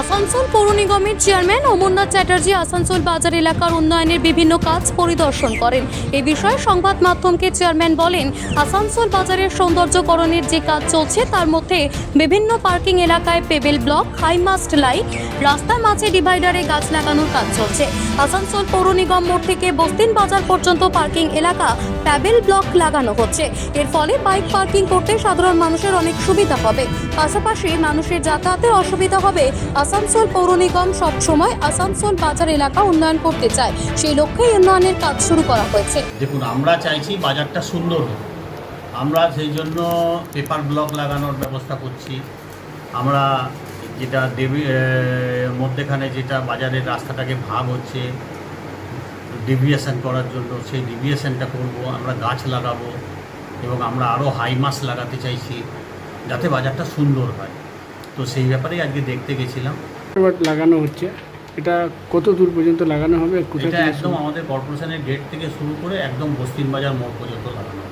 আসানসোল পৌর নিগমের চেয়ারম্যান অমরনাথ চ্যাটার্জি আসানসোল বাজার এলাকার উন্নয়নের বিভিন্ন কাজ পরিদর্শন করেন। এ বিষয়ে সংবাদ মাধ্যমকে চেয়ারম্যান বলেন, আসানসোল বাজারের সৌন্দর্যকরণের যে কাজ চলছে তার মধ্যে বিভিন্ন পার্কিং এলাকায় pebble block, high mast light, রাস্তার মাঝে ডিভাইডারে গাছ লাগানোর কাজ চলছে। আসানসোল পৌর নিগম মোড় থেকে বস্তিন বাজার পর্যন্ত পার্কিং এলাকা পেবেল ব্লক লাগানো হচ্ছে। এর ফলে বাইক পার্কিং করতে সাধারণ মানুষের অনেক সুবিধা হবে, পাশাপাশি মানুষের যাতায়াতের অসুবিধা হবে। আসানসোল পৌর নিগম সবসময় আসানসোল বাজার এলাকা উন্নয়ন করতে চায়, সেই লক্ষ্যেই উন্নয়নের কাজ শুরু করা হয়েছে। দেখুন, আমরা চাইছি বাজারটা সুন্দর হোক। আমরা সেই জন্য পেপার ব্লক লাগানোর ব্যবস্থা করছি। আমরা যেটা মধ্যেখানে যেটা বাজারের রাস্তাটাকে ভাগ হচ্ছে ডেভিয়েশন করার জন্য, সেই ডেভিয়েশনটা করব। আমরা গাছ লাগাবো এবং আমরা আরও হাইমাস লাগাতে চাইছি যাতে বাজারটা সুন্দর হয়। তো সেই ব্যাপারেই আজকে দেখতে গেছিলাম। লাগানো হচ্ছে, এটা কত দূর পর্যন্ত লাগানো হবে? এটা একদম আমাদের কর্পোরেশনের গেট থেকে শুরু করে একদম বস্তিন বাজার মোড় পর্যন্ত লাগানো হবে।